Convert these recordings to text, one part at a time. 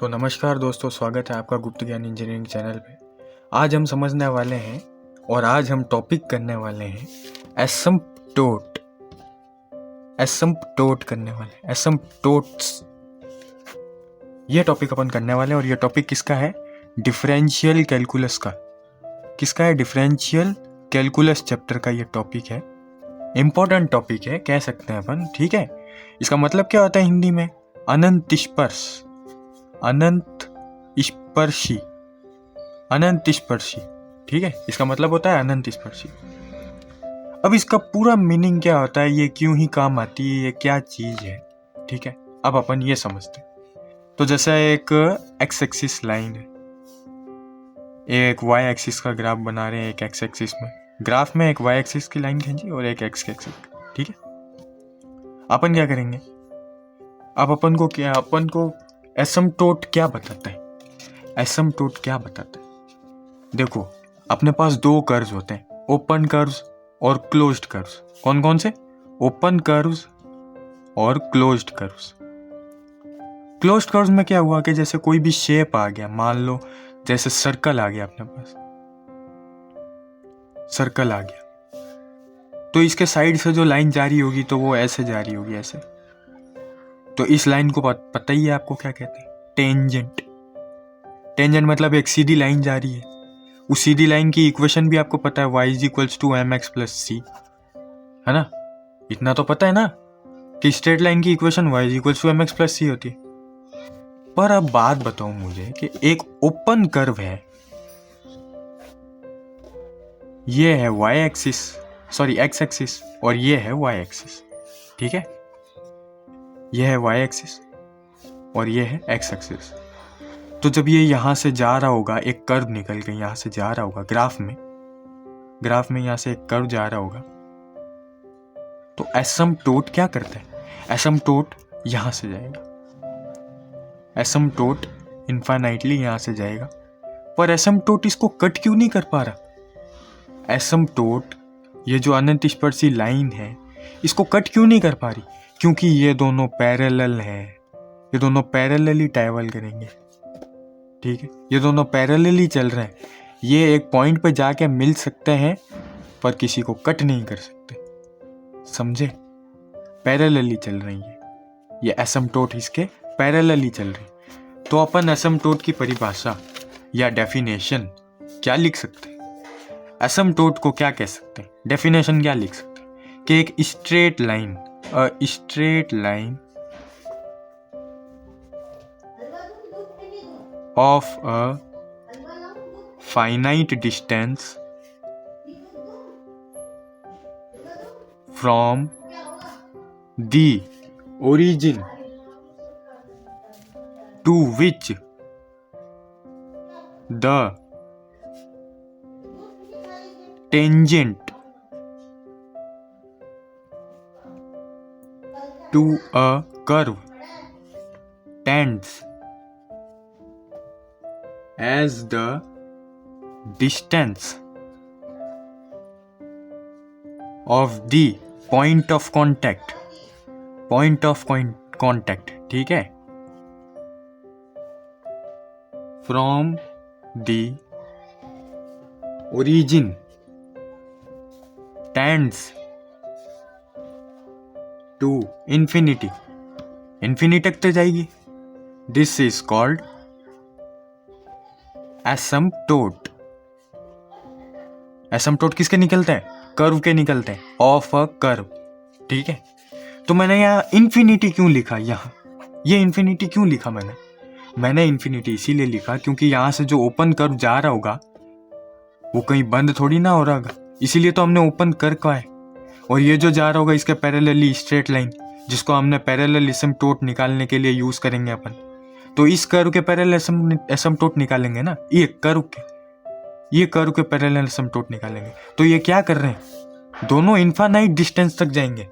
तो नमस्कार दोस्तों, स्वागत है आपका गुप्त ज्ञान इंजीनियरिंग चैनल पे। आज हम समझने वाले हैं और आज हम टॉपिक करने वाले हैं एसिम्प्टोट। एसिम्प्टोट करने वाले एसिम्प्टोट्स, ये टॉपिक अपन करने वाले हैं। और ये टॉपिक किसका है? डिफरेंशियल कैलकुलस का। किसका है? डिफरेंशियल कैलकुलस चैप्टर का ये टॉपिक है। इंपॉर्टेंट टॉपिक है कह सकते हैं अपन, ठीक है। इसका मतलब क्या होता है हिंदी में? अनंत स्पर्श, अनंत स्पर्शी, अनंत स्पर्शी, ठीक है। इसका मतलब होता है अनंत स्पर्शी। अब इसका पूरा मीनिंग क्या होता है, ये क्यों ही काम आती है, ये क्या चीज है, ठीक है। अब अपन ये समझते हैं। तो जैसे एक एक्स एक्सिस लाइन है, एक वाई एक्सिस का ग्राफ बना रहे हैं। एक एक्स एक्सिस में ग्राफ में एक वाई एक्सिस की लाइन खींची और एक एक्स एक्सिस, ठीक है। अपन क्या करेंगे? अब अपन को एसिम्प्टोट क्या बताता है? एसिम्प्टोट क्या बताता है? देखो, अपने पास दो कर्व्स होते हैं, ओपन कर्व्स और क्लोज्ड कर्व्स। कौन कौन से? ओपन कर्व्स और क्लोज्ड कर्व्स। क्लोज्ड कर्व्स में क्या हुआ कि जैसे कोई भी शेप आ गया, मान लो जैसे सर्कल आ गया, अपने पास सर्कल आ गया, तो इसके साइड से जो लाइन जा रही होगी तो वो ऐसे जा रही होगी, ऐसे। तो इस लाइन को पता ही है आपको क्या कहते हैं? टेंजेंट। टेंजेंट मतलब एक सीधी लाइन जा रही है। उस सीधी लाइन की इक्वेशन भी आपको पता है, y = mx + c, है ना। इतना तो पता है ना कि स्ट्रेट लाइन की इक्वेशन y = mx + c होती है। पर अब बात बताओ मुझे कि एक ओपन कर्व है, ये है y axis, sorry x axis, और ये है y एक्सिस, ठीक है। ये है y एक्सिस और ये है x एक्सिस। तो जब ये यहां से जा रहा होगा, एक कर्व निकल के यहां से जा रहा होगा, ग्राफ में यहां से एक कर्व जा रहा होगा, तो एसिम्प्टोट क्या करता है? एसिम्प्टोट यहां से जाएगा, एसिम्प्टोट इनफाइनाइटली यहां से जाएगा। पर एसिम्प्टोट इसको कट क्यों नहीं कर पा रहा? एसिम्प्टोट, ये जो अनंत स्पर्शी लाइन है, इसको कट क्यों नहीं कर पा रही? क्योंकि ये दोनों पैरेलल हैं, ये दोनों पैरेलली ट्रैवल करेंगे, ठीक है। ये दोनों पैरेलली चल रहे हैं, ये एक पॉइंट पे जाके मिल सकते हैं पर किसी को कट नहीं कर सकते, समझे। पैरेलली चल रही है ये एसिम्प्टोट, इसके पैरेलली चल रही। तो अपन एसिम्प्टोट की परिभाषा या डेफिनेशन क्या लिख सकते हैं? एसिम्प्टोट को क्या कह सकते हैं? डेफिनेशन क्या लिख सकते हैं कि एक straight line, a straight line of a finite distance from the origin to which the tangent to a curve tends as the distance of the point of contact, ठीक है, from the origin tends to infinity, infinity तक तो जाएगी। This is called asymptote. Asymptote किसके निकलते हैं? Curve के निकलते हैं, ऑफ अ कर्व, ठीक है। तो मैंने यहाँ इन्फिनिटी क्यों लिखा? यहाँ ये इन्फिनिटी क्यों लिखा मैंने इन्फिनिटी इसीलिए लिखा क्योंकि यहाँ से जो ओपन कर्व जा रहा होगा वो कहीं बंद थोड़ी ना हो रहा होगा, इसीलिए तो हमने ओपन कर्व का है। और ये जो जा रहा होगा इसके पैरेलली स्ट्रेट लाइन, जिसको हमने पैरेलल एसिम्प्टोट निकालने के लिए यूज करेंगे अपन। तो इस कर्व के पैरेलल एसिम्प्टोट निकालेंगे ना, ये कर्व के पैरेलल एसिम्प्टोट निकालेंगे। तो ये क्या कर रहे हैं? दोनों इनफाइनाइट डिस्टेंस तक जाएंगे,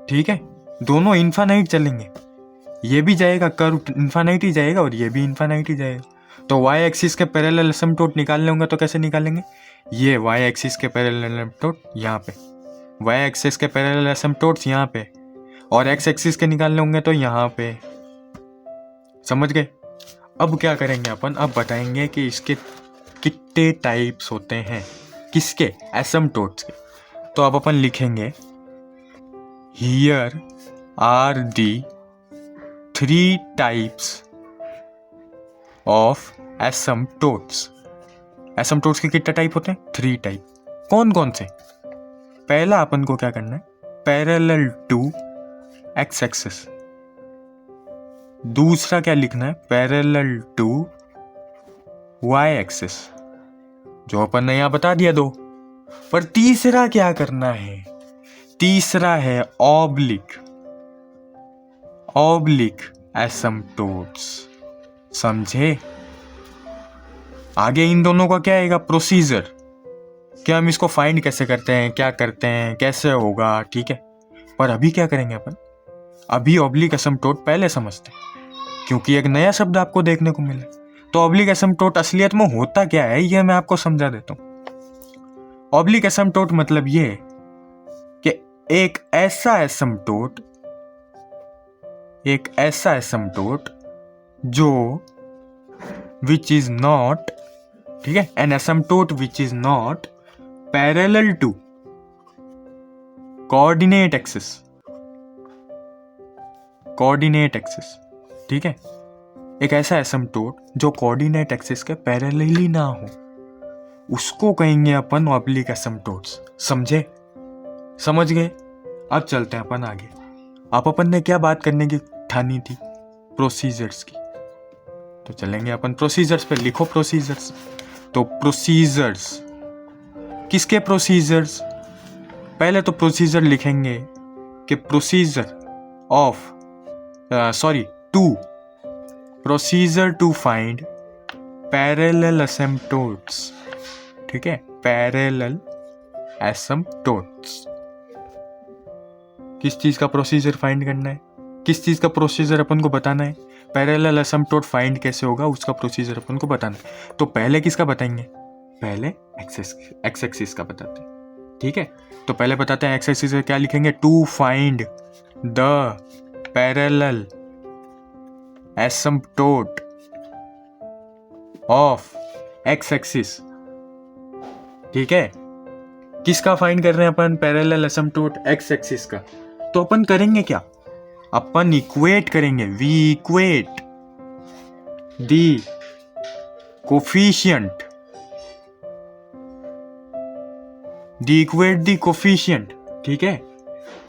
ठीक है, दोनों इनफाइनाइट चलेंगे। ये भी जाएगा, कर्व इनफाइनाइट ही जाएगा और ये भी इनफाइनाइट ही जाएगा। तो वाई एक्सिस के पैरेलल एसिम्प्टोट निकालने होंगे तो कैसे निकालेंगे? ये वाई एक्सिस के पैरेलल एसिम्प्टोट यहाँ पे, वाई एक्सिस के पैरेलल एसिम्प्टोट्स यहाँ पे, और एक्स एक्सिस के निकालने होंगे तो यहाँ पे, समझ गए। अब क्या करेंगे अपन, अब बताएंगे कि इसके कितने टाइप्स होते हैं, किसके, एसिम्प्टोट्स के। तो अब अपन लिखेंगे here are the 3 types of asymptotes. Asymptotes के कितने टाइप होते हैं? 3 टाइप। कौन कौन से? पहला अपन को क्या करना है, पैरेलल टू एक्स एक्सिस। दूसरा क्या लिखना है, पैरेलल टू वाई एक्सिस, जो अपन ने यहां बता दिया 2। पर तीसरा क्या करना है, तीसरा है ऑब्लिक एसिम्प्टोट्स। समझे? आगे इन दोनों का क्या आएगा, प्रोसीजर, कि हम इसको फाइंड कैसे करते हैं, क्या करते हैं, कैसे होगा, ठीक है। पर अभी क्या करेंगे अपन, अभी ऑब्लिक एसिम्प्टोट पहले समझते हैं, क्योंकि एक नया शब्द आपको देखने को मिला। तो ऑब्लिक एसिम्प्टोट असलियत में होता क्या है, यह मैं आपको समझा देता हूं। ऑब्लिक एसिम्प्टोट मतलब ये कि एक ऐसा एसिम्प्टोट जो विच इज नॉट, ठीक है, an asymptote which is not parallel to coordinate axis, ठीक है। एक ऐसा एसिम्प्टोट जो कोऑर्डिनेट एक्सिस के पैरेलली ना हो, उसको कहेंगे अपन ऑब्लिक एसिम्प्टोट्स। समझे? समझ गए? अब चलते हैं अपन आगे। अब अपन ने क्या बात करने की ठानी थी, प्रोसीजर्स की। तो चलेंगे अपन प्रोसीजर्स पे। लिखो प्रोसीजर्स। तो प्रोसीजर्स, किसके प्रोसीजर्स? पहले तो प्रोसीजर लिखेंगे कि procedure to find parallel asymptotes, ठीक है, पैरेलल एसिम्प्टोट्स। किस चीज का प्रोसीजर फाइंड करना है, किस चीज का प्रोसीजर अपन को बताना है, पैरेलल एसिम्प्टोट फाइंड कैसे होगा उसका प्रोसीजर अपन को बताना है। तो पहले किसका बताएंगे, पहले एक्स एक्सिस का बताते हैं, ठीक है। तो पहले बताते हैं एक्स एक्सिस का क्या लिखेंगे, to find the parallel asymptote of x axis, ठीक है। किसका फाइंड कर रहे हैं अपन, पैरेलल एसिम्प्टोट एक्स एक्सिस का। तो अपन करेंगे क्या, अपन इक्वेट करेंगे, वी इक्वेट द कोफिशिएंट, ठीक है।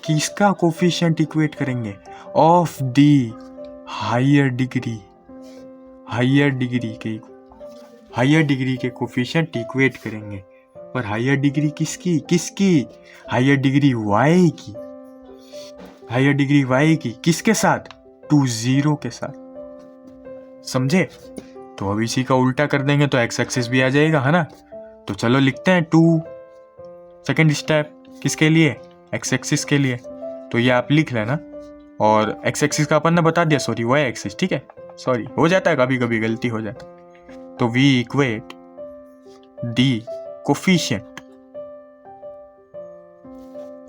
किसका कोफिशिएंट इक्वेट करेंगे, ऑफ द हायर डिग्री के कोफिशिएंट इक्वेट करेंगे। पर हायर डिग्री किसकी, हायर डिग्री वाई की, किसके साथ, 2 0 के साथ। समझे? तो अब इसी का उल्टा कर देंगे तो एक्स एक्सिस भी आ जाएगा, है ना। तो चलो लिखते हैं 2, सेकेंड स्टेप किसके लिए, एक्स एक्सिस के लिए। तो ये आप लिख लेना। और एक्स एक्सिस का अपन ने बता दिया, सॉरी वाई एक्सिस, ठीक है, सॉरी हो जाता है, कभी कभी गलती हो जाता है। तो we equate the coefficient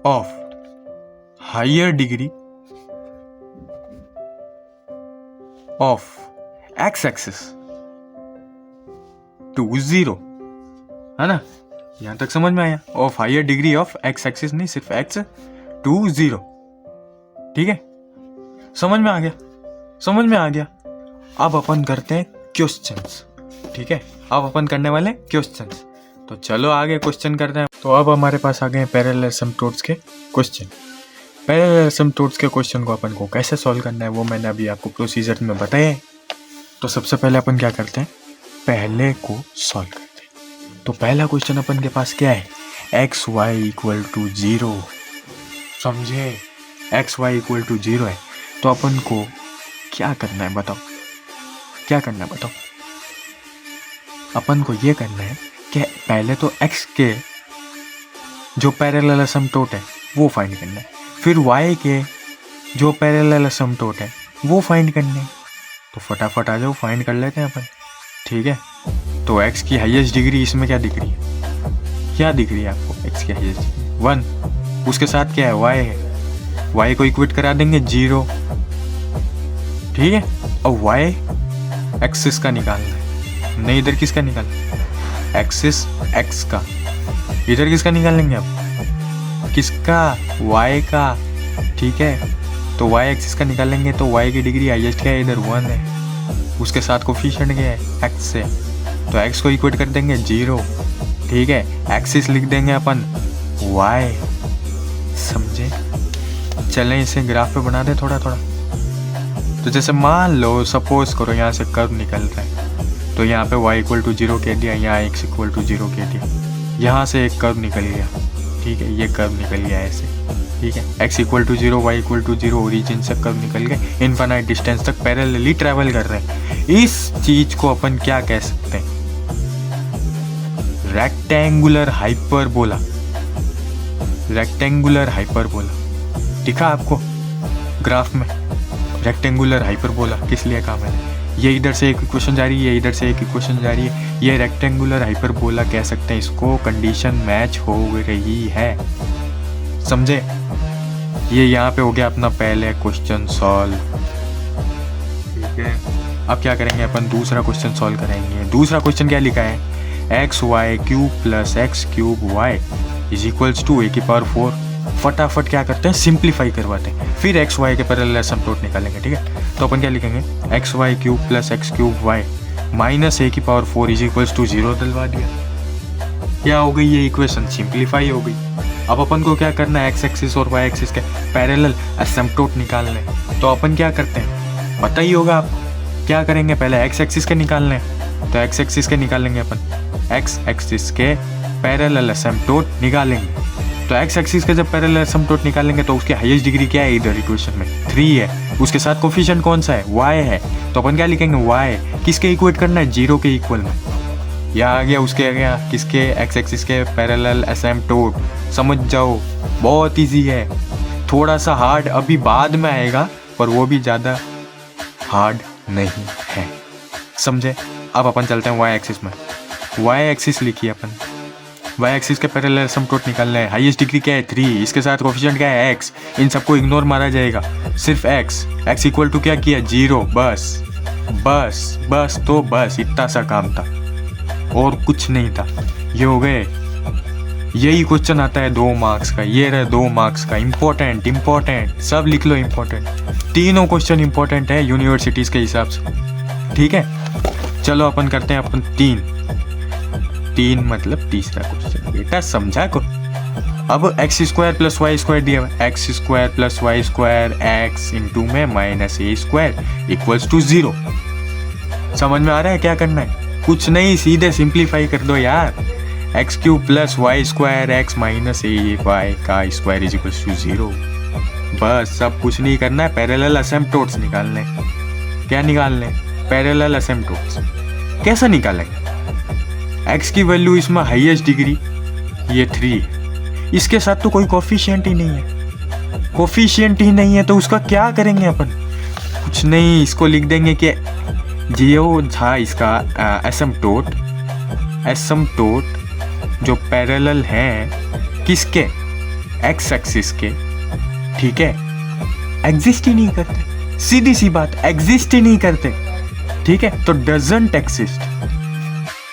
of higher degree of x axis to 0, है ना। यहां तक समझ में आया, of higher degree of x axis, नहीं सिर्फ एक्स टू 0, ठीक है। समझ में आ गया। अब अपन करते हैं क्वेश्चंस, ठीक है। अब अपन करने वाले क्वेश्चंस। तो चलो आगे क्वेश्चन करते हैं। तो अब हमारे पास आ गए पैरेलल एसिम्प्टोट्स के क्वेश्चन। पैरेलल एसिम्प्टोट्स के क्वेश्चन को अपन को कैसे सॉल्व करना है वो मैंने अभी आपको प्रोसीजर में बताया है। तो सबसे पहले अपन क्या करते हैं, पहले को सॉल्व करते हैं। तो पहला क्वेश्चन अपन के पास क्या है, एक्स वाई इक्वल टू 0। समझे? एक्स वाई इक्वल टू 0 है। तो अपन को क्या करना है बताओ, अपन को ये करना है कि पहले तो x के जो पैरेलल एसिम्प्टोट है वो फाइंड करना है, फिर y के जो पैरेलल एसिम्प्टोट है वो फाइंड करने हैं। तो फटाफट आ जाओ, फाइंड कर लेते हैं अपन, ठीक है। तो x की हाईएस्ट डिग्री इसमें क्या दिख रही है आपको, x की हाईएस्ट डिग्री 1, उसके साथ क्या है, y है, y को इक्वेट करा देंगे 0, ठीक है। और y एक्सिस का निकालना है, नहीं इधर किसका निकालना, एक्सिस एक्स का, इधर किसका निकालेंगे आप, किसका, वाई का, ठीक है। तो वाई एक्सिस का निकालेंगे तो वाई की डिग्री हाईएस्ट क्या है, इधर 1 है, उसके साथ कोफिशिएंट क्या है, एक्स से, तो एक्स को इक्वेट कर देंगे 0, ठीक है। एक्सिस लिख देंगे अपन वाई, समझे। चलें इसे ग्राफ पे बना दे थोड़ा थोड़ा। तो जैसे मान लो सपोज करो यहाँ से कर्व निकल रहा है, तो यहाँ पे y = 0 कह दिया, यहाँ x = 0 कह दिया, यहाँ से एक कर्व निकल गया, ठीक है, ये कर्व निकल गया ऐसे, ठीक है। x = 0, y = 0, ओरिजिन से कर्व निकल गए, इनफाइनाइट डिस्टेंस तक पैरेलली ट्रैवल कर रहे हैं। इस चीज को अपन क्या कह सकते हैं, रेक्टेंगुलर हाइपरबोला। रेक्टेंगुलर हाइपरबोला दिखा आपको ग्राफ में, रेक्टेंगुलर हाइपरबोला किस लिए काम है, ये इधर से एक इक्वेशन जा रही है, इधर से एक इक्वेशन जा रही है, ये रेक्टेंगुलर हाइपरबोला कह सकते हैं इसको, कंडीशन मैच हो रही है, समझे। ये यहाँ पे हो गया अपना पहले क्वेश्चन सॉल्व, ठीक है। अब क्या करेंगे अपन, दूसरा क्वेश्चन सॉल्व करेंगे। दूसरा क्वेश्चन क्या लिखा है, xy³ + x³ y = a⁴। फटाफट क्या करते हैं, सिंप्लीफाई करवाते हैं, फिर एक्स वाई के पैरेलल एसिम्पटोट निकालेंगे, ठीक है। तो अपन क्या लिखेंगे, xy³ + x³ y - a⁴ = 0 डलवा दिया, क्या हो गई ये इक्वेशन, सिंप्लीफाई हो गई। अब अपन को क्या करना है, एक्स एक्सिस और वाई एक्सिस के पैरेलल एसिम्पटोट निकालने, तो अपन क्या करते हैं पता ही होगा आपको, क्या करेंगे, पहले एक्स एक्सिस के निकालने हैं, तो एक्स एक्सिस के निकालेंगे अपन, एक्स एक्सिस के पैरेलल एसिम्पटोट निकालेंगे। तो एक्स एक्सिस के जब पैरेलल एसिम्पटोट निकालेंगे तो उसकी हाईएस्ट डिग्री क्या है, इधर इक्वेशन में 3 है, उसके साथ कोफिशिएंट कौन सा है, y है, तो अपन क्या लिखेंगे, y किसके इक्वेट करना है, 0 के इक्वल में। यहाँ आ गया, उसके आ गया किसके, एक्स एक्सिस के पैरेलल एसिम्पटोट, समझ जाओ बहुत इजी है, थोड़ा सा हार्ड अभी बाद में आएगा, पर वो भी ज़्यादा हार्ड नहीं है, समझे। अब अपन चलते हैं वाई एक्सिस में, वाई एक्सिस लिखिए अपन, वाई एक्सिस के पैरेलल एसिम्पटोट निकालना है, हाईएस्ट डिग्री क्या है 3, इसके साथ कोफिशिएंट क्या है x, इन सबको इग्नोर मारा जाएगा, सिर्फ x = क्या किया 0, बस बस बस, तो बस इतना सा काम था और कुछ नहीं था। ये हो गए, यही क्वेश्चन आता है 2 मार्क्स का, ये रहे 2 मार्क्स का, इंपॉर्टेंट इंपॉर्टेंट, सब लिख लो इंपॉर्टेंट, तीनों क्वेश्चन इंपॉर्टेंट है यूनिवर्सिटीज के हिसाब से, ठीक है। चलो अपन करते हैं अपन 3 मतलब तीसरा क्वेश्चन, बेटा समझा को। अब x² + y² दिया हुआ, x² + y² x इंटू में -a² = 0। समझ में आ रहा है क्या करना है, कुछ नहीं, सीधे सिंप्लीफाई कर दो यार, x³ + y² x - a² = 0, बस, सब कुछ नहीं करना है, पैरेलल एसिम्पटोट्स निकालने। क्या निकालने, पैरेलल एसिम्पटोट्स। कैसे निकालेंगे, x की वैल्यू इसमें हाईएस्ट डिग्री ये 3, इसके साथ तो कोई कोफिशिएंट ही नहीं है, कोफिशिएंट ही नहीं है, तो उसका क्या करेंगे अपन, कुछ नहीं, इसको लिख देंगे कि जो था इसका एसिम्पटोट जो पैरेलल हैं किसके, एक्स एक्सिस के, ठीक है, एग्जिस्ट ही नहीं करते, सीधी सी बात, एग्जिस्ट ही नहीं करते, ठीक है। तो doesn't exist,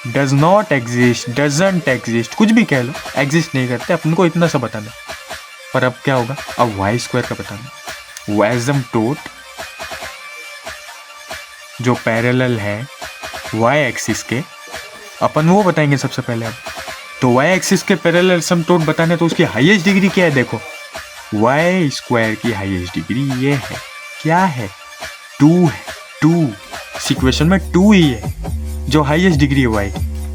does not exist, doesn't exist, कुछ भी कह लो, एग्जिस्ट नहीं करते, अपन को इतना सा बताना। पर अब क्या होगा, अब y² का बताना, एसिम्पटोट जो पैरेलल है y एक्सिस के, अपन वो बताएंगे सबसे पहले। अब तो y एक्सिस के पैरेलल एसिम्पटोट बताने, तो उसकी हाईएस्ट डिग्री क्या है, देखो y² की हाईएस्ट डिग्री ये है, क्या है, 2 है, 2 इक्वेशन में 2 ही है जो हाईएस्ट डिग्री है y।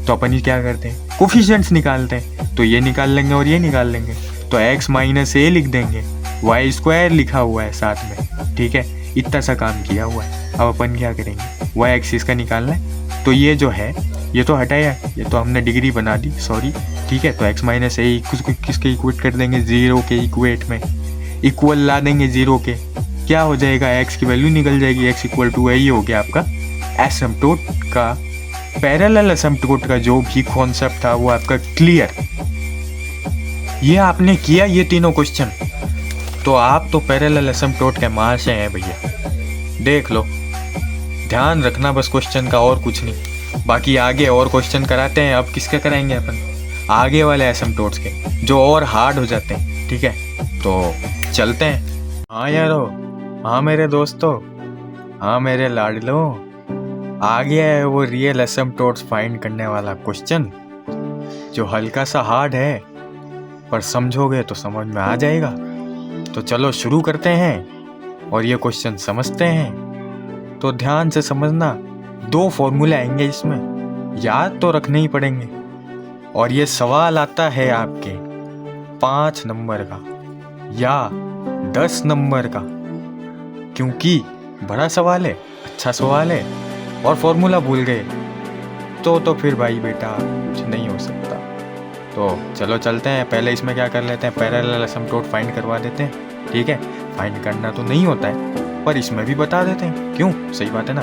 तो अपन ये क्या करते हैं, कोफिशिएंट्स निकालते हैं, तो ये निकाल लेंगे और ये निकाल लेंगे, तो x - a लिख देंगे, y² लिखा हुआ है साथ में, ठीक है, इतना सा काम किया हुआ है। अब अपन क्या करेंगे, y एक्सिस का निकालना है, तो ये जो है ये तो हटाया, ये तो हमने डिग्री बना दी, सॉरी, ठीक है। तो x - a किसके इक्वेट कर देंगे, 0 के इक्वेट में, इक्वल ला देंगे 0 के, क्या हो जाएगा, x की वैल्यू निकल जाएगी, x = a, ये हो गया आपका एसिम्पटोट का, पैरेलल एसिम्पटोट का जो भी कॉन्सेप्ट था वो आपका क्लियर। ये आपने किया ये तीनों क्वेश्चन, तो आप तो पैरेलल एसिम्पटोट के माँ से हैं भैया, देख लो ध्यान रखना बस क्वेश्चन का, और कुछ नहीं। बाकी आगे और क्वेश्चन कराते हैं। अब किसके कराएंगे अपन? आगे वाले एसिम्प्टोट्स के, जो और हार्ड हो जाते हैं। ठीक है, तो चलते हैं। हाँ यारो, हाँ मेरे दोस्तों, हाँ मेरे लाडलो, आ गया है वो रियल एसिम्प्टोट्स फाइंड करने वाला क्वेश्चन, जो हल्का सा हार्ड है, पर समझोगे तो समझ में आ जाएगा। तो चलो शुरू करते हैं और ये क्वेश्चन समझते हैं। तो ध्यान से समझना, 2 फॉर्मूले आएंगे इसमें, याद तो रखने ही पड़ेंगे। और ये सवाल आता है आपके 5 नंबर का या 10 नंबर का, क्योंकि बड़ा सवाल है, अच्छा सवाल है, और फॉर्मूला भूल गए तो फिर भाई बेटा कुछ नहीं हो सकता। तो चलो चलते हैं। पहले इसमें क्या कर लेते हैं, पैरेलल एसिम्प्टोट फाइंड करवा देते हैं। ठीक है, फाइंड करना तो नहीं होता है, पर इसमें भी बता देते हैं। क्यों, सही बात है ना।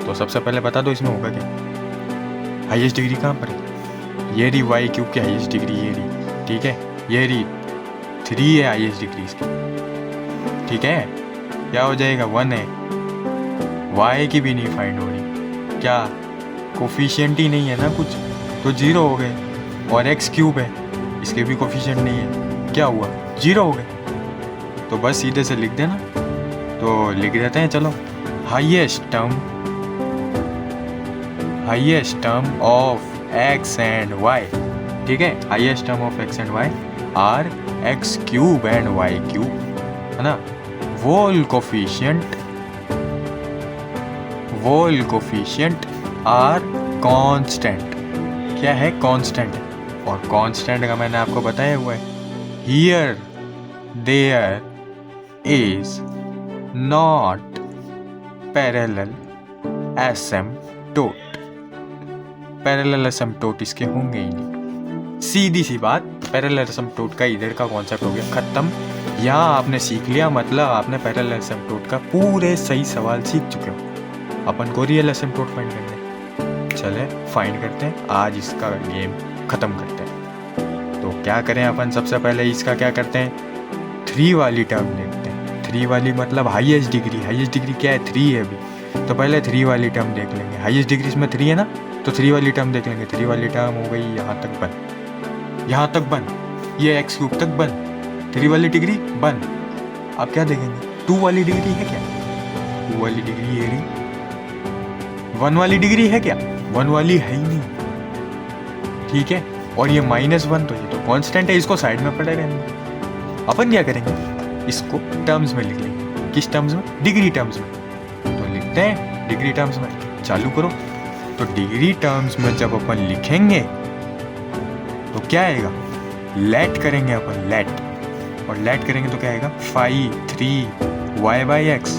तो सबसे पहले बता दो इसमें होगा क्या। हाईएस्ट डिग्री कहाँ पर है? ये रही वाई क्यूब की हाईएस्ट डिग्री, ये रही। ठीक है, ये रही 3 है हाईएस्ट डिग्री इसकी। ठीक है, क्या हो जाएगा, 1 है। वाई की भी नहीं फाइंड हो रही, क्या कोफिशिएंट ही नहीं है ना कुछ, तो 0 हो गए। और एक्स क्यूब है, इसके भी कोफिशिएंट नहीं है, क्या हुआ, 0 हो गए। तो बस सीधे से लिख देना। तो लिख देते हैं, चलो। Highest term of x and y. ठीक है, highest term of x and y are x cube and y cube, है ना। Whole coefficient are constant. क्या है, कांस्टेंट। और कांस्टेंट का मैंने आपको बताया हुआ है, here there is not parallel asymptote. Parallel asymptote इसके होंगे ही नहीं। सीधी सी बात, पैरेलल एसिम्प्टोट का इधर का कॉन्सेप्ट हो गया खत्म। यहाँ आपने सीख लिया, मतलब आपने पैरेलल एसिम्प्टोट का पूरे सही सवाल सीख चुके हो। अपन को रियल एसिम्प्टोट फाइंड करना है। चले फाइंड करते हैं, आज इसका गेम खत्म करते हैं। तो क्या करें अपन, सबसे पहले इसका क्या करते हैं, 3 वाली टर्म देखते हैं। 3 वाली मतलब हाईएस्ट डिग्री। हाईएस्ट डिग्री क्या है, 3 है अभी, तो पहले 3 वाली टर्म देख लेंगे। हाईएस्ट डिग्री इसमें 3 है ना, तो 3 वाली टर्म देख लेंगे। 3 वाली टर्म हो गई यहाँ तक बन, यहाँ तक बन, ये एक्स क्यूब तक बन, 3 वाली डिग्री बन। अब क्या देखेंगे, 2 वाली डिग्री है क्या, 2 वाली डिग्री ये रही। 1 वाली डिग्री है क्या, 1 वाली है ही नहीं। ठीक है, और ये -1, तो ये तो कांस्टेंट है, इसको साइड में पड़े रहेंगे। अपन क्या करेंगे, इसको टर्म्स में लिख लेंगे। किस टर्म्स में, डिग्री टर्म्स में। तो लिखते हैं डिग्री टर्म्स में, चालू करो। तो डिग्री टर्म्स में जब अपन लिखेंगे तो क्या आएगा, लेट करेंगे अपन, लेट। और लेट करेंगे तो क्या आएगा, 5 3 y by x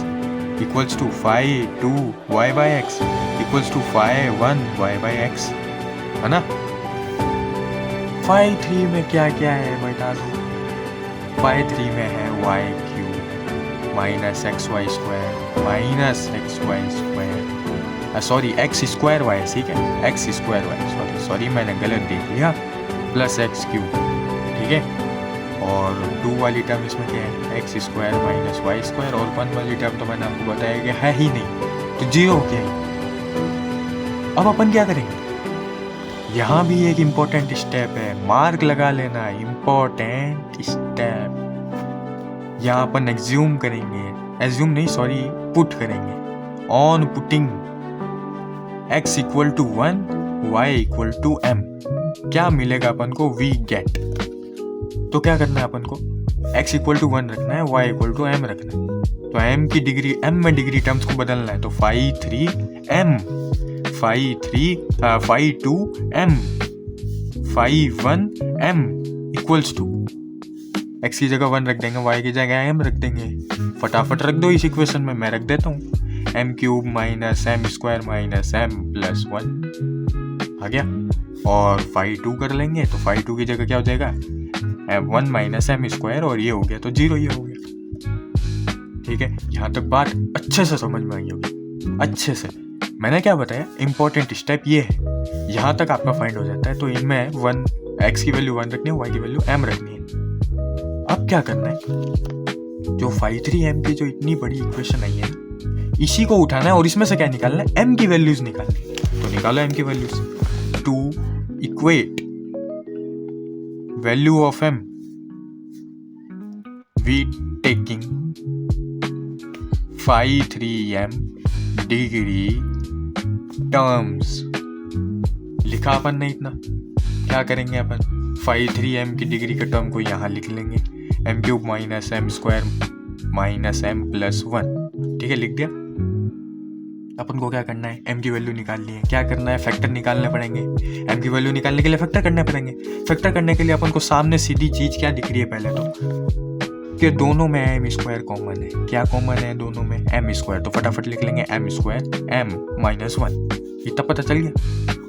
equals to 5 2 y by x equals to 5 1 y by x, है ना। 5 3 में क्या क्या है बता दो। 5 3 में है y cube minus x y square minus x y square, sorry x square y, ठीक है, एक्स स्क्वायर वाई, सॉरी मैंने गलत देख लिया, प्लस एक्स क्यूब। ठीक है, और 2 वाली टर्म इसमें क्या है, x square minus y square. और 1 वाली टर्म तो मैंने आपको बताया कि है ही नहीं, तो 0 क्या है। अब अपन क्या करेंगे, यहाँ भी एक इम्पोर्टेंट स्टेप है, मार्क लगा लेना, इम्पोर्टेंट स्टेप। यहाँ अपन एज्यूम करेंगे, एज्यूम नहीं सॉरी पुट करेंगे। On putting x equal to 1 y equal to m, क्या मिलेगा अपन को, वी गेट। तो क्या करना है अपन को, x इक्वल टू 1 रखना है, y इक्वल टू m रखना है। तो m की डिग्री, m में डिग्री टर्म्स को बदलना है, तो 5 3 m 5 2 m 5 1 m equals to, x की जगह 1 रख देंगे, y की जगह m रख देंगे। फटाफट रख दो इस इक्वेशन में, मैं रख देता हूँ, m cube minus m square minus m plus 1 आ गया। और 5 2 कर लेंगे, तो 5 2 की जगह क्या हो जाएगा, 1 माइनस m स्क्वायर, और ये हो गया तो 0 ये हो गया। ठीक है, यहाँ तक बात अच्छे से समझ में आई होगी, अच्छे से। मैंने क्या बताया, इंपॉर्टेंट स्टेप ये है, यहाँ तक आपका फाइंड हो जाता है। तो इनमें 1 x की वैल्यू 1 रखनी है, y की वैल्यू m रखनी है। अब क्या करना है, जो 5 3 m की जो इतनी बड़ी इक्वेशन आई है, इसी को उठाना है और इसमें से क्या निकालना है, m की वैल्यूज निकालनी। तो निकालो m की values. To equate value of m we taking 5-3m degree terms. लिखा अपन ने इतना, क्या करेंगे अपन, 5-3m की डिग्री के टर्म को यहाँ लिख लेंगे, m³ minus m² minus m+1। ठीक है, लिख दिया। अपन को क्या करना है, m की वैल्यू निकालनी है। क्या करना है, फैक्टर निकालने पड़ेंगे। m की वैल्यू निकालने के लिए फैक्टर करने पड़ेंगे। फैक्टर करने के लिए अपन को सामने सीधी चीज क्या दिख रही है पहले तो, कि दोनों में m² कॉमन है। क्या कॉमन है दोनों में, m²। तो फटाफट लिख लेंगे m² m-1, इतना पता चल गया।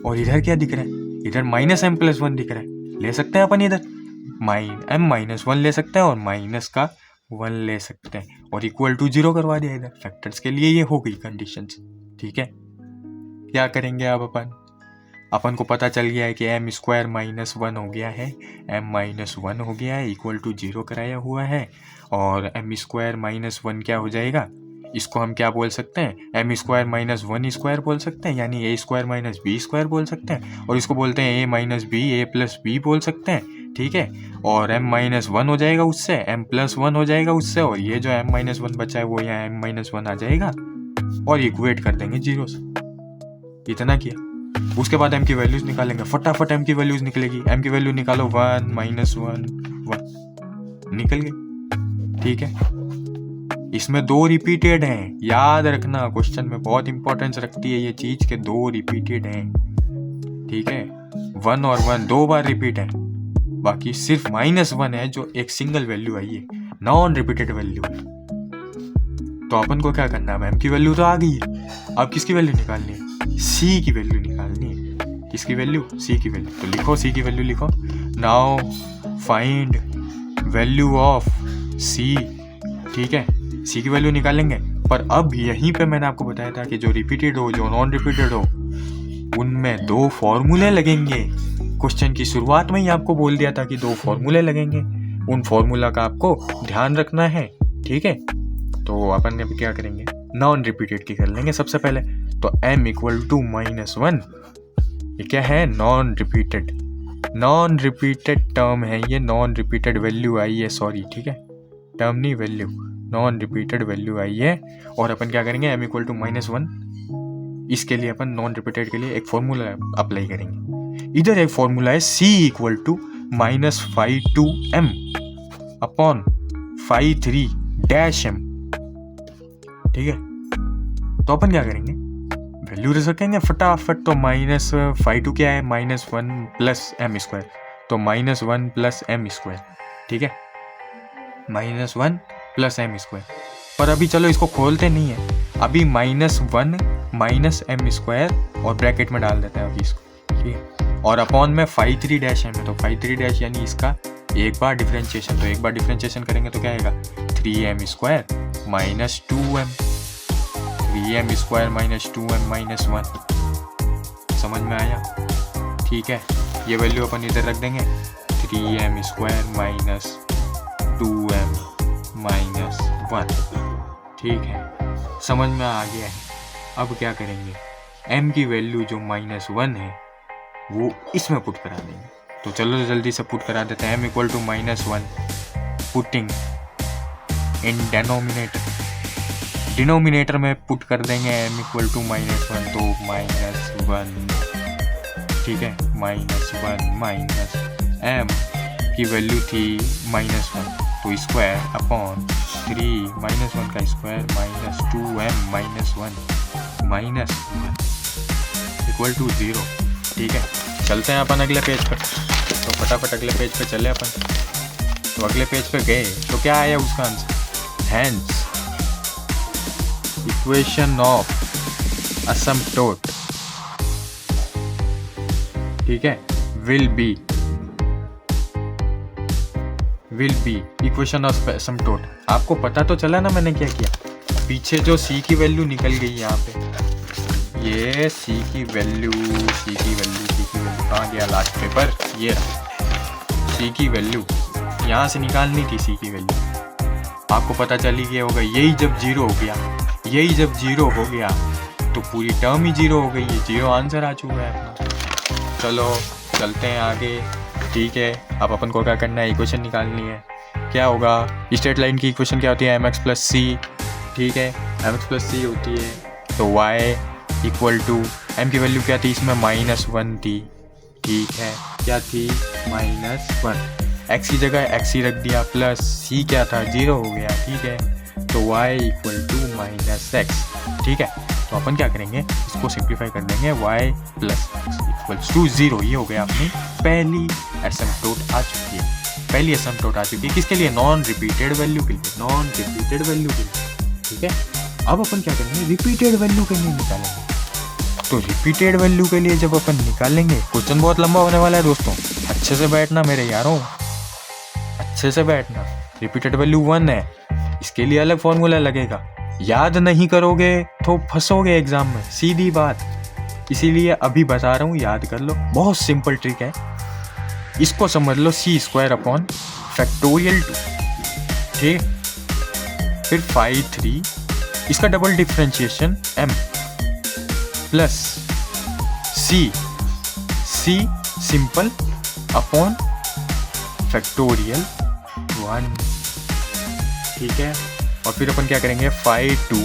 और इधर क्या दिख रहा है, इधर -m+1 दिख रहा है। ले सकते हैं अपन इधर m-1 ले सकते हैं और माइनस का 1 ले सकते हैं और इक्वल टू 0 करवा दिया इधर। फैक्टर्स के लिए ये हो गई कंडीशंस। ठीक है, क्या करेंगे अब अपन को पता चल गया है कि m² -1 हो गया है, m-1 हो गया है, इक्वल टू 0 कराया हुआ है। और m² -1 क्या हो जाएगा, इसको हम क्या बोल सकते हैं, m² -1² बोल सकते हैं, यानी a² -b² बोल सकते हैं। और इसको बोलते हैं a+b बोल सकते हैं। ठीक है, और m-1 हो जाएगा उससे, m+1 हो जाएगा उससे, और ये जो m-1 बचा है वो यहाँ m-1 आ जाएगा और इक्वेट कर देंगे 0 से। इतना किया। उसके बाद m की वैल्यूज निकालेंगे। फटाफट m की वैल्यूज निकलेगी। m की वैल्यू निकालो, 1 -1 1 निकल गई। ठीक है, इसमें 2 रिपीटेड हैं, याद रखना, क्वेश्चन में बहुत इंपॉर्टेंस रखती है ये चीज के 2 रिपीटेड हैं। ठीक है, 1 और 1 2 बार रिपीट है, बाकी सिर्फ -1 है जो एक सिंगल वैल्यू आई है, नॉन रिपीटेड वैल्यू है। तो अपन को क्या करना है, m की वैल्यू तो आ गई है, अब किसकी वैल्यू निकालनी है, c की वैल्यू निकालनी है। किसकी वैल्यू, c की वैल्यू। तो लिखो c की वैल्यू लिखो। Now find value of c। ठीक है, c की वैल्यू निकालेंगे। पर अब यहीं पे मैंने आपको बताया था कि जो रिपीटेड हो, जो नॉन रिपीटेड हो, उनमें 2 फॉर्मूले लगेंगे। क्वेश्चन की शुरुआत में ही आपको बोल दिया था कि 2 फॉर्मूले लगेंगे, उन फॉर्मूला का आपको ध्यान रखना है। ठीक है, तो अपन अब क्या करेंगे, नॉन रिपीटेड की कर लेंगे सबसे पहले। तो m = -1, ये क्या है, नॉन रिपीटेड टर्म है, ये नॉन रिपीटेड वैल्यू आई है, सॉरी। ठीक है, टर्म नहीं वैल्यू, नॉन रिपीटेड वैल्यू आई है। और अपन क्या करेंगे, m = -1, इसके लिए अपन नॉन रिपीटेड के लिए एक फॉर्मूला अप्लाई करेंगे। इधर एक फॉर्मूला है c = -5(2m) अपॉन 5(3)m। ठीक है, तो अपन क्या करेंगे, वैल्यू रखेंगे फटाफट। तो -5(2) क्या है, -1 + m², तो -1 + m²। ठीक है, -1 + m²। पर अभी चलो इसको खोलते नहीं है, अभी -1 - m² और ब्रैकेट में डाल देते हैं अभी इसको। ठीक है, और अपॉन में 5(3)m है, तो 5(3) यानी इसका एक बार डिफरेंशिएशन। तो एक बार डिफरेंशिएशन करेंगे तो क्या आएगा, 3m² - 2m, 3m² - 2m - 1। समझ में आया। ठीक है, ये वैल्यू अपन इधर रख देंगे, 3m² - 2m - 1। ठीक है, समझ में आ गया है। अब क्या करेंगे, m की वैल्यू जो -1 है वो इसमें पुट करा देंगे। तो चलो जल्दी से पुट करा देते हैं। m = -1, पुटिंग इन डिनोमिनेटर में पुट कर देंगे m = -1, तो -1। ठीक है, -1 m की वैल्यू थी -1, तो स्क्वायर अपॉन 3 -1 का स्क्वायर -2m - 1 इक्वल टू 0। ठीक है, चलते हैं अपन अगले पेज पर। तो फटाफट अगले पेज पे चले अपन। तो अगले पेज पे गए तो क्या आया उसका आंसर, हेंस इक्वेशन ऑफ असिम्प्टोट। ठीक है, विल बी इक्वेशन ऑफ असिम्प्टोट। आपको पता तो चला ना मैंने क्या किया, पीछे जो c की वैल्यू निकल गई यहाँ पे, ये c की वैल्यू कहाँ गया लास्ट पेपर, ये c की वैल्यू यहाँ से निकालनी थी। c की वैल्यू आपको पता चली गया होगा, यही जब 0 हो गया यही जब 0 हो गया तो पूरी टर्म ही 0 हो गई है, 0 आंसर आ चुका है अपना। चलो चलते हैं आगे। ठीक है, अब अपन को क्या करना है, इक्वेशन निकालनी है। क्या होगा, स्ट्रेट लाइन की इक्वेशन क्या होती है, mx + c। ठीक है, mx + c होती है तो y इक्वल टू m की वैल्यू क्या थी इसमें, -1 थी। ठीक है, क्या थी, -1। x की जगह x ही रख दिया, प्लस c क्या था, 0 हो गया। ठीक है, तो y इक्वल टू -x। ठीक है, तो अपन क्या करेंगे, इसको सिंप्लीफाई कर देंगे, y + x इक्वल्स टू 0। ये हो गया अपनी पहली एसिम्पटोट आ चुकी है। पहली एसिम्पटोट आ चुकी है किसके लिए, नॉन रिपीटेड वैल्यू के लिए, नॉन रिपीटेड वैल्यू के लिए। ठीक है, अब अपन क्या करेंगे, रिपीटेड वैल्यू के लिए निकालेंगे। तो रिपीटेड वैल्यू के लिए जब अपन निकालेंगे, क्वेश्चन बहुत लंबा होने वाला है दोस्तों, अच्छे से बैठना मेरे यारों, अच्छे से बैठना। रिपीटेड वैल्यू 1 है, इसके लिए अलग फॉर्मूला लगेगा, याद नहीं करोगे तो फंसोगे एग्जाम में, सीधी बात। इसीलिए अभी बता रहा हूँ, याद कर लो, बहुत सिंपल ट्रिक है। इसको समझ लो c² फैक्टोरियल 2। ठीक, फिर 5/3, इसका double differentiation m plus c simple upon factorial 1। ठीक है, और फिर अपन क्या करेंगे, 5/2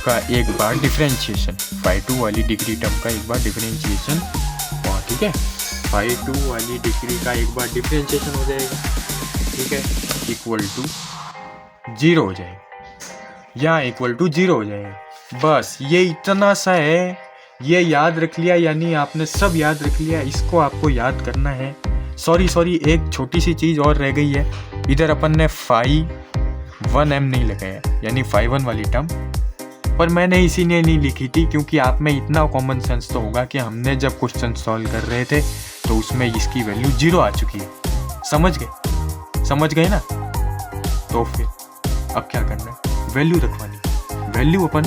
का एक बार डिफरेंशिएशन, 5/2 वाली डिग्री टर्म का एक बार डिफरेंशिएशन। और ठीक है, 5/2 वाली डिग्री का एक बार डिफरेंशिएशन हो जाएगा। ठीक है, इक्वल टू 0 हो जाएगा, या इक्वल टू 0 हो जाएगा। बस ये इतना सा है, ये याद रख लिया, यानी आपने सब याद रख लिया। इसको आपको याद करना है। सॉरी, एक छोटी सी चीज़ और रह गई है, इधर अपन ने 5/1m नहीं लगाया, यानी 5/1 वाली टर्म, पर मैंने इसीलिए नहीं लिखी थी क्योंकि आप में इतना कॉमन सेंस तो होगा कि हमने जब क्वेश्चन सॉल्व कर रहे थे तो उसमें इसकी वैल्यू 0 आ चुकी है। समझ गए ना। तो फिर अब क्या करना है, वैल्यू रखवानी। वैल्यू अपन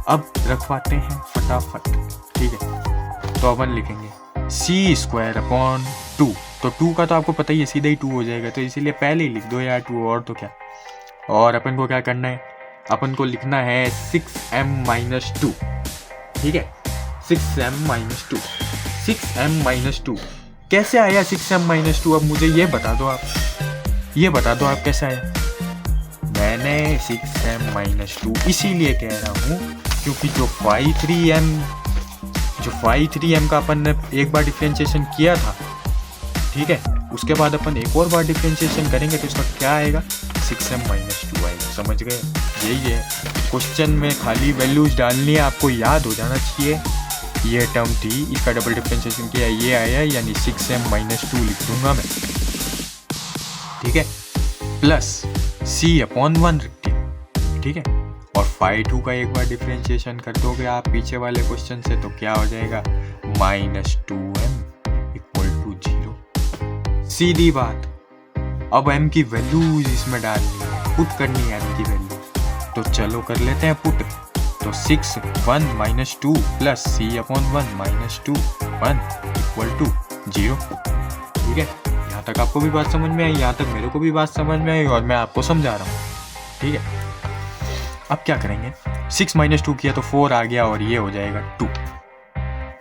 अब रखवाते हैं फटाफट। ठीक है, तो अपन लिखेंगे c² 2। तो 2 का तो आपको पता ही है, सीधा ही 2 हो जाएगा, तो इसीलिए पहले ही लिख दो यार 2, और तो क्या। और अपन को क्या करना है, अपन को लिखना है 6m - 2। ठीक है, 6m - 2। 6m - 2 कैसे आया 6m - 2, अब मुझे ये बता दो आप कैसे आया। मैंने 6m - 2 इसीलिए कह रहा हूँ क्योंकि जो 5/3m का अपन ने एक बार डिफरेंशिएशन किया था, ठीक है, उसके बाद अपन एक और बार डिफरेंशिएशन करेंगे तो इसका क्या आएगा, 6m - 2 आएगा। समझ गए, यही है क्वेश्चन में, खाली वैल्यूज डालनी है, आपको याद हो जाना चाहिए। ये टर्म थी, इसका डबल डिफरेंशिएशन किया, ये आया, यानी 6m - 2 लिख दूंगा मैं। ठीक है, प्लस c/1 रख दिया। ठीक है, और 5/2 का एक बार डिफरेंशिएशन कर दोगे आप पीछे वाले क्वेश्चन से, तो क्या हो जाएगा, -2m = 0। सीधी बात। अब m की वैल्यूज इसमें डालनी है, पुट करनी है m की वैल्यू, तो चलो कर लेते हैं पुट। तो 6(1 - 2) प्लस c/1 - 2 1 = 0। ठीक है, यहाँ तक आपको भी बात समझ में आई, यहाँ तक मेरे को भी बात समझ में आई, और मैं आपको समझा रहा हूँ। ठीक है, अब क्या करेंगे, 6 - 2 किया तो 4 आ गया, और ये हो जाएगा 2।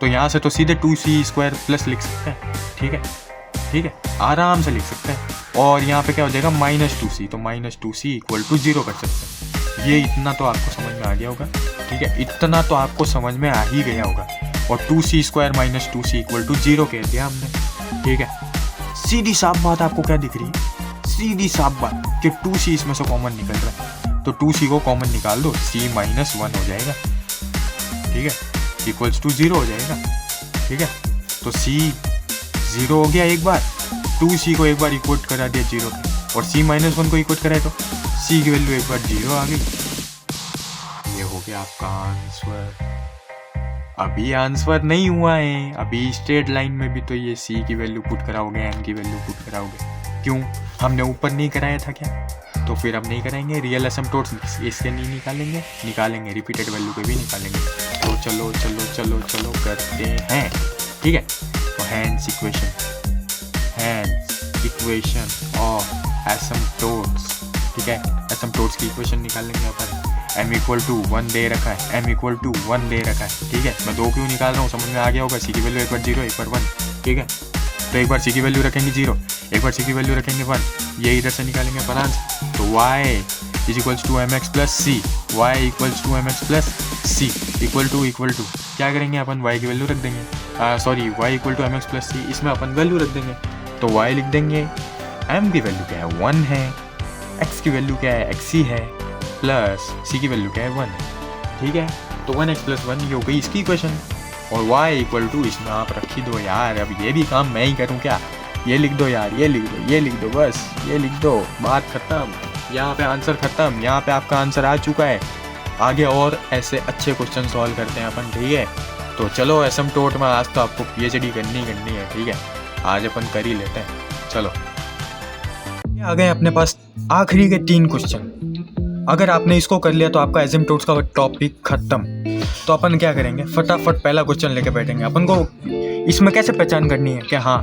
तो यहाँ से तो सीधे 2c² प्लस लिख सकते हैं। ठीक है, आराम से लिख सकते हैं। और यहाँ पे क्या हो जाएगा, -2c, तो -2c = 0 कर सकते हैं। ये इतना तो आपको समझ में आ गया होगा। ठीक है, इतना तो आपको समझ में आ ही गया होगा। और 2c² - 2c = 0 कह दिया हमने। ठीक है, सीधी साफ बात आपको क्या दिख रही है, सीधी साफ बात कि 2c इसमें से कॉमन निकल रहा है, तो 2c को कॉमन निकाल दो, c - 1 हो जाएगा। ठीक है, = 0 हो जाएगा। ठीक है, तो c 0 हो गया एक बार, 2c को एक बार इक्वट करा दिया 0 और c - 1 को इक्वट कराए तो c की वैल्यू एक बार 0 आ गई। ये हो गया आपका आंसर। अभी आंसर नहीं हुआ है, अभी स्ट्रेट लाइन में भी तो ये c की वैल्यू पुट कराओगे, m की वैल्यू पुट कराओगे। क्यों, हमने ऊपर नहीं कराया था क्या? तो फिर अब नहीं कराएंगे। रियल एसिम्पटोट्स इसके नहीं निकालेंगे, रिपीटेड वैल्यू के भी निकालेंगे। तो चलो करते हैं। ठीक है, तो हैंस इक्वेशन ऑफ एसिम्पटोट्स। ठीक है, एसिम्पटोट्स की इक्वेशन निकालेंगे अपन। m इक्वल टू 1 दे रखा है, m इक्वल टू 1 दे रखा है, ठीक है। मैं 2 क्यों निकाल रहा हूँ समझ में आ गया होगा। सी की वैल्यू एक बार 0 एक बार 1, ठीक है। तो एक बार सी की वैल्यू रखेंगे 0, एक बार सी की वैल्यू रखेंगे 1, ये इधर से निकालेंगे अपन आंसर। तो y is equals to m x plus c, y equals to m x plus c equal to क्या करेंगे अपन y की वैल्यू रख देंगे, y equal to m x plus c, इसमें अपन वैल्यू रख देंगे। तो y लिख देंगे, m की वैल्यू क्या है 1 है, x की वैल्यू क्या है x ही है, प्लस c की वैल्यू क्या है 1 है, ठीक है। तो 1x प्लस 1 ये हो गई इसकी इक्वेशन। और y इक्वल टू इसमें आप रख ही दो यार, अब ये भी काम मैं ही करूँ क्या, ये लिख दो यार, ये लिख दो बस, ये लिख दो, बात खत्म, यहाँ पे आंसर खत्म, यहाँ पे आपका आंसर आ चुका है। आगे और ऐसे अच्छे क्वेश्चन सॉल्व करते हैं अपन, ठीक है। तो चलो एसिम्प्टोट में आज तो आपको PhD करनी है, ठीक है, आज अपन कर ही लेते हैं। चलो ये आ गए अपने पास आखिरी के 3 क्वेश्चन। अगर आपने इसको कर लिया तो आपका एसिम्प्टोट्स का टॉपिक खत्म। तो अपन क्या करेंगे, फटाफट पहला क्वेश्चन लेके बैठेंगे। अपन को इसमें कैसे पहचान करनी है कि हाँ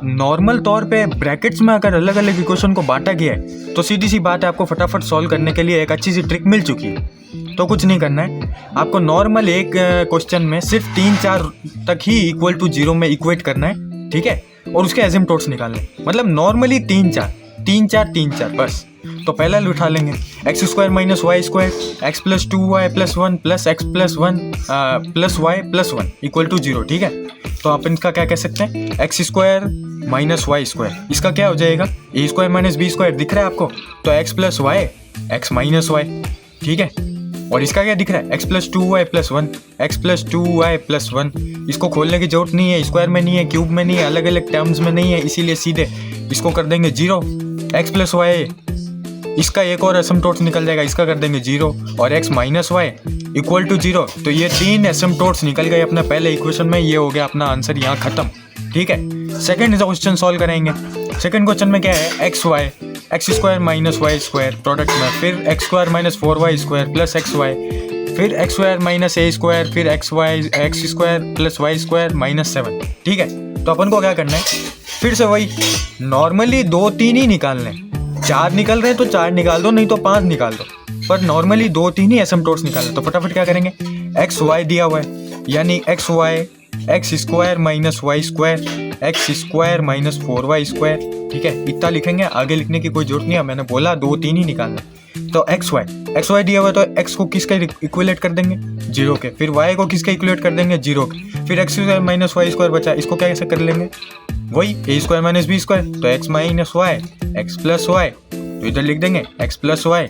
नॉर्मल तौर पे ब्रैकेट्स में अगर अलग अलग इक्वेशन को बांटा गया है तो सीधी सी बात है, आपको फटाफट सॉल्व करने के लिए एक अच्छी सी ट्रिक मिल चुकी है। तो कुछ नहीं करना है आपको, नॉर्मल एक क्वेश्चन में सिर्फ 3-4 तक ही इक्वल टू 0 में इक्वेट करना है, ठीक है, और उसके एसिम्प्टोट्स निकालने, मतलब नॉर्मली 3-4 बस। तो पहला उठा लेंगे x² minus y square, x plus 2y plus 1 plus x plus 1 plus y plus 1 equal to 0, ठीक है। तो आप इनका क्या कह सकते हैं, x² माइनस वाई स्क्वायर, इसका क्या हो जाएगा a² माइनस b² दिख रहा है आपको, तो x plus y x minus y, ठीक है। और इसका क्या दिख रहा है, x plus 2y plus 1 x plus 2y plus 1, इसको खोलने की जरूरत नहीं है, स्क्वायर में नहीं है, क्यूब में नहीं है, अलग अलग टर्म्स में नहीं है, इसीलिए सीधे इसको कर देंगे 0। x प्लस वाई, इसका एक और एसिम्प्टोट्स निकल जाएगा, इसका कर देंगे 0, और x minus y equal to 0। तो ये 3 एसिम्प्टोट्स निकल गए अपने पहले इक्वेशन में, ये हो गया अपना आंसर यहाँ खत्म, ठीक है। सेकंड क्वेश्चन सॉल्व करेंगे। सेकंड क्वेश्चन में क्या है, x² minus y square product में, फिर x² minus 4y square plus xy, फिर x² माइनस a स्क्वायर, फिर x² plus y square minus 7, ठीक है। तो अपन को क्या करना है, फिर से वही नॉर्मली 2-3 ही निकालने हैं, 4 निकल रहे हैं तो 4 निकाल दो, नहीं तो 5 निकाल दो, पर नॉर्मली 2-3 ही एसिम्प्टोट्स निकालने। तो फटाफट क्या करेंगे, xy दिया हुआ है यानी xy x² minus y square x² minus 4y square, ठीक है, इतना लिखेंगे, आगे लिखने की कोई जरूरत नहीं है, मैंने बोला 2-3 ही निकालना। तो xy दिया हुआ है तो x को किसका इक्विलेट कर देंगे 0 के, फिर y को किसका इक्विलेट कर देंगे 0 के, फिर x² माइनस वाई स्क्वायर बचा, इसको कैसे कर लेंगे, वही a² माइनस b स्क्वायर, तो x minus y x plus y, तो इधर लिख देंगे x plus y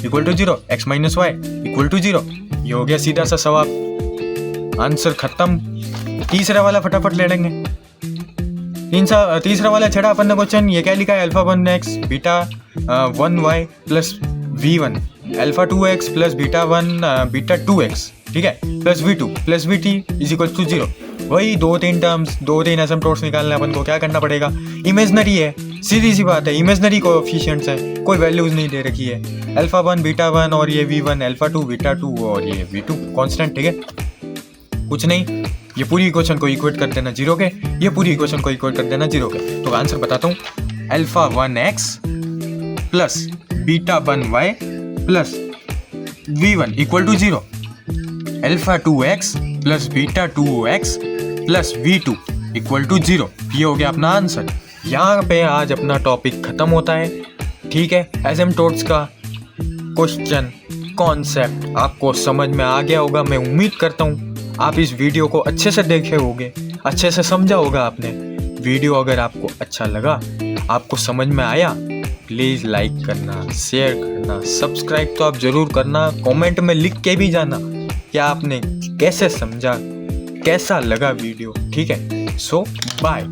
equal to 0, x minus y equal to 0। ये हो गया सीधा सा सवाल, आंसर खत्म। तीसरा वाला फटाफट ले लेंगे। तीसरा वाला छड़ा अपन ने क्वेश्चन, ये क्या लिखा है, alpha 1x beta 1y plus v1, alpha 2x plus beta 2x, ठीक है, plus v2 plus vt is equal to 0। वही 2-3 टर्म्स, 2-3 एसिम्प्टोट्स निकालने, अपन को क्या करना पड़ेगा, इमेजनरी है, सीधी सी बात है, इमेजनरी कोएफिशिएंट्स है, कोई वैल्यूज नहीं दे रखी है, अल्फा 1 बीटा 1 और ये v1, अल्फा 2 बीटा 2 और ये v2 कांस्टेंट, ठीक है। कुछ नहीं, ये पूरी इक्वेशन को इक्वेट कर देना 0 के, ये पूरी इक्वेशन को इक्वेट कर देना 0 के। तो आंसर बताता हूँ, alpha 1x plus beta 1y plus v1 equal to 0, alpha 2x plus beta 2x plus v2 equal to 0। ये हो गया अपना आंसर। यहाँ पे आज अपना टॉपिक खत्म होता है, ठीक है। एसिम्प्टोट्स का क्वेश्चन कॉन्सेप्ट आपको समझ में आ गया होगा, मैं उम्मीद करता हूँ आप इस वीडियो को अच्छे से देखे होंगे, अच्छे से समझा होगा आपने। वीडियो अगर आपको अच्छा लगा, आपको समझ में आया, प्लीज़ लाइक करना, शेयर करना, सब्सक्राइब तो आप ज़रूर करना, कमेंट में लिख के भी जाना कि आपने कैसे समझा, कैसा लगा वीडियो, ठीक है। सो बाय।